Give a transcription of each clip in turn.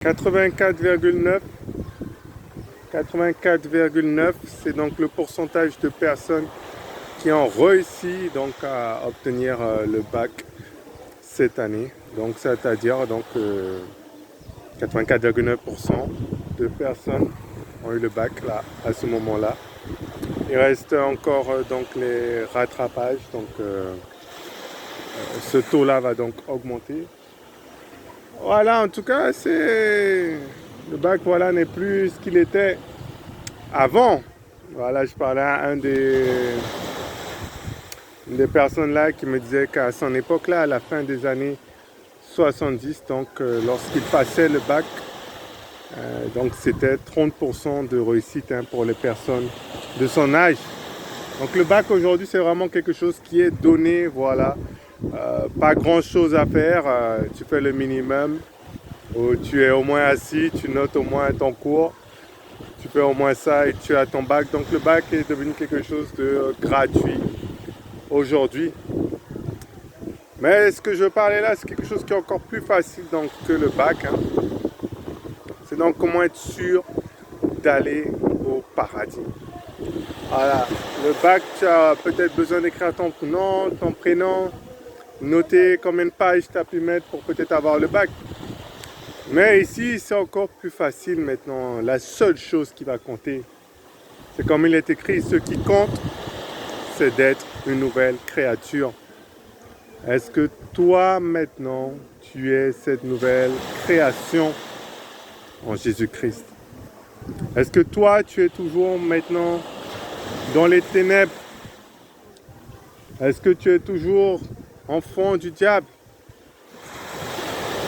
84,9. 84,9, c'est donc le pourcentage de personnes qui ont réussi donc à obtenir le bac cette année. Donc c'est-à-dire donc 84,9% de personnes ont eu le bac là à ce moment-là. Il reste encore donc les rattrapages, donc ce taux-là va donc augmenter. Voilà, en tout cas, c'est le bac, voilà, n'est plus ce qu'il était avant. Voilà, je parlais à une des personnes là qui me disait qu'à son époque là, à la fin des années 70, donc lorsqu'il passait le bac, donc c'était 30% de réussite pour les personnes de son âge. Donc le bac aujourd'hui, c'est vraiment quelque chose qui est donné, voilà. Pas grand chose à faire, tu fais le minimum, où tu es au moins assis, tu notes au moins ton cours, tu fais au moins ça et tu as ton bac. Donc le bac est devenu quelque chose de gratuit aujourd'hui. Mais ce que je parlais là, c'est quelque chose qui est encore plus facile donc, que le bac. C'est donc comment être sûr d'aller au paradis. Voilà, le bac, tu as peut-être besoin d'écrire ton nom, ton prénom, noter combien de pages tu as pu mettre pour peut-être avoir le bac. Mais ici, c'est encore plus facile maintenant. La seule chose qui va compter, c'est comme il est écrit, ce qui compte, c'est d'être une nouvelle créature. Est-ce que toi, maintenant, tu es cette nouvelle création en Jésus-Christ? Est-ce que toi, tu es toujours maintenant dans les ténèbres? Est-ce que tu es toujours enfant du diable?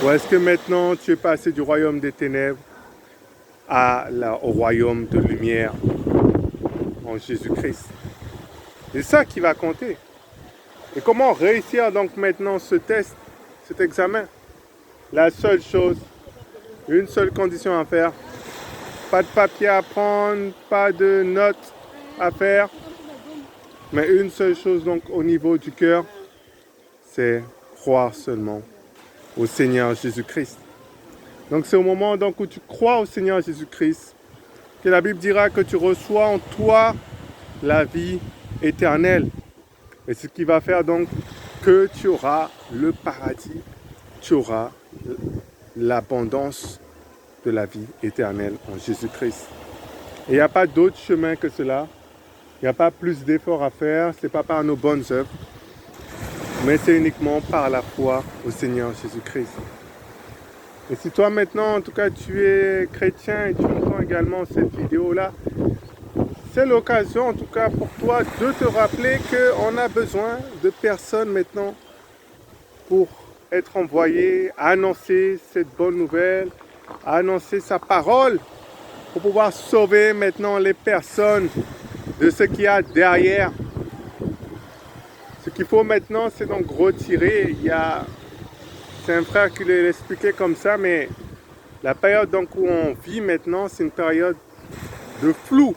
Ou est-ce que maintenant tu es passé du royaume des ténèbres au royaume de lumière en Jésus-Christ? C'est ça qui va compter. Et comment réussir donc maintenant ce test, cet examen? La seule chose, une seule condition à faire, pas de papier à prendre, pas de notes à faire, mais une seule chose donc au niveau du cœur, c'est croire seulement au Seigneur Jésus-Christ. Donc c'est au moment donc, où tu crois au Seigneur Jésus-Christ que la Bible dira que tu reçois en toi la vie éternelle. Et ce qui va faire donc que tu auras le paradis, tu auras l'abondance de la vie éternelle en Jésus-Christ. Et il n'y a pas d'autre chemin que cela. Il n'y a pas plus d'efforts à faire. Ce n'est pas par nos bonnes œuvres, mais c'est uniquement par la foi au Seigneur Jésus-Christ. Et si toi maintenant, en tout cas, tu es chrétien et tu entends également cette vidéo-là, c'est l'occasion, en tout cas pour toi, de te rappeler qu'on a besoin de personnes maintenant pour être envoyées, à annoncer cette bonne nouvelle, à annoncer sa parole, pour pouvoir sauver maintenant les personnes de ce qu'il y a derrière. Ce qu'il faut maintenant, c'est donc retirer. C'est un frère qui l'expliquait comme ça, mais la période donc où on vit maintenant, c'est une période de flou.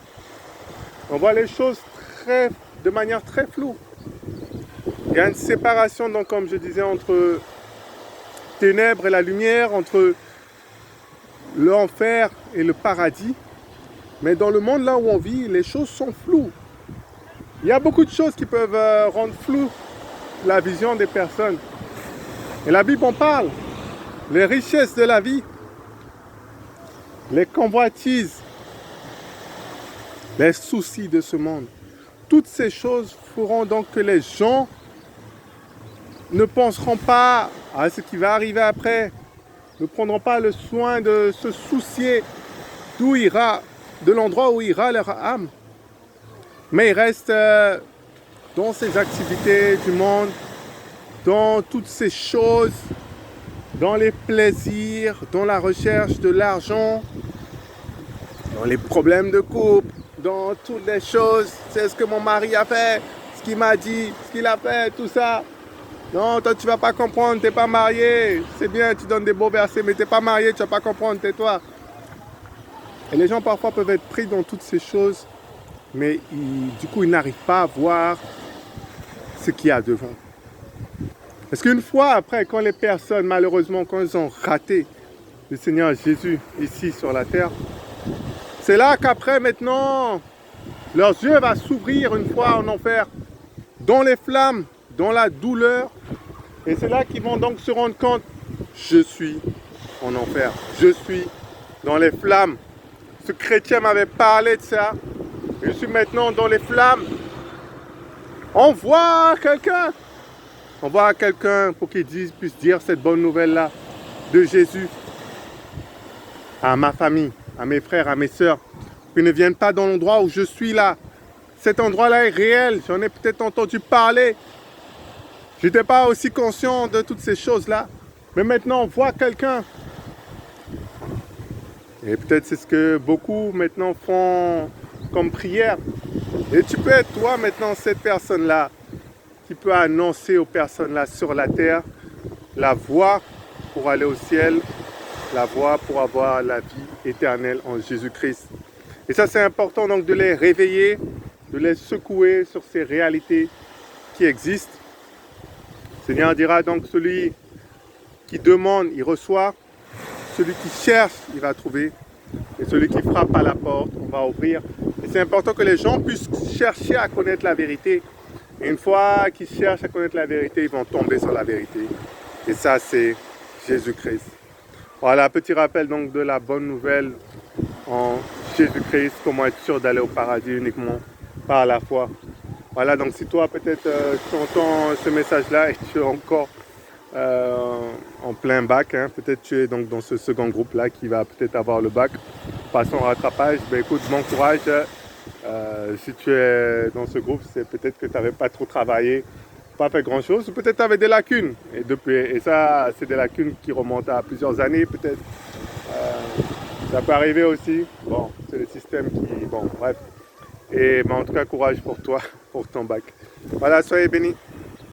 On voit les choses de manière très floue. Il y a une séparation, donc, comme je disais, entre ténèbres et la lumière, entre l'enfer et le paradis. Mais dans le monde là où on vit, les choses sont floues. Il y a beaucoup de choses qui peuvent rendre floue la vision des personnes. Et la Bible en parle. Les richesses de la vie, les convoitises, les soucis de ce monde. Toutes ces choses feront donc que les gens ne penseront pas à ce qui va arriver après, ne prendront pas le soin de se soucier de l'endroit où ira leur âme. Mais ils restent dans ces activités du monde, dans toutes ces choses, dans les plaisirs, dans la recherche de l'argent, dans les problèmes de couple, dans toutes les choses. C'est ce que mon mari a fait, ce qu'il m'a dit, ce qu'il a fait, tout ça. Non, toi tu vas pas comprendre, tu n'es pas marié. C'est bien, tu donnes des beaux versets, mais tu n'es pas marié, tu vas pas comprendre, tais-toi. Et les gens parfois peuvent être pris dans toutes ces choses, mais du coup ils n'arrivent pas à voir ce qu'il y a devant. Parce qu'une fois après, quand les personnes, malheureusement, quand ils ont raté, du Seigneur Jésus ici sur la terre, c'est là qu'après maintenant, leurs yeux vont s'ouvrir une fois en enfer, dans les flammes, dans la douleur. Et c'est là qu'ils vont donc se rendre compte, je suis en enfer, je suis dans les flammes. Ce chrétien m'avait parlé de ça, je suis maintenant dans les flammes. Envoie quelqu'un pour qu'il puisse dire cette bonne nouvelle-là de Jésus à ma famille, à mes frères, à mes sœurs, qu'ils ne viennent pas dans l'endroit où je suis là. Cet endroit-là est réel, j'en ai peut-être entendu parler. Je n'étais pas aussi conscient de toutes ces choses-là. Mais maintenant, on voit quelqu'un. Et peut-être c'est ce que beaucoup maintenant font comme prière. Et tu peux être toi maintenant cette personne-là qui peut annoncer aux personnes-là sur la terre la voie pour aller au ciel, la voie pour avoir la vie éternelle en Jésus-Christ. Et ça c'est important donc de les réveiller, de les secouer sur ces réalités qui existent. Le Seigneur dira donc celui qui demande, il reçoit, celui qui cherche, il va trouver, et celui qui frappe à la porte, on va ouvrir. Et c'est important que les gens puissent chercher à connaître la vérité. Et une fois qu'ils cherchent à connaître la vérité, ils vont tomber sur la vérité. Et ça, c'est Jésus-Christ. Voilà, petit rappel donc de la bonne nouvelle en Jésus-Christ, comment être sûr d'aller au paradis uniquement par la foi. Voilà, donc si toi peut-être tu entends ce message-là et tu es encore en plein bac, hein, peut-être tu es donc dans ce second groupe-là qui va peut-être avoir le bac, passant au rattrapage, ben écoute, bon courage. Si tu es dans ce groupe, c'est peut-être que tu n'avais pas trop travaillé, pas fait grand-chose, ou peut-être tu avais des lacunes. Et ça, c'est des lacunes qui remontent à plusieurs années, peut-être. Ça peut arriver aussi. Bon, c'est le système qui... Bon, bref. Et en tout cas, courage pour toi, pour ton bac. Voilà, soyez bénis.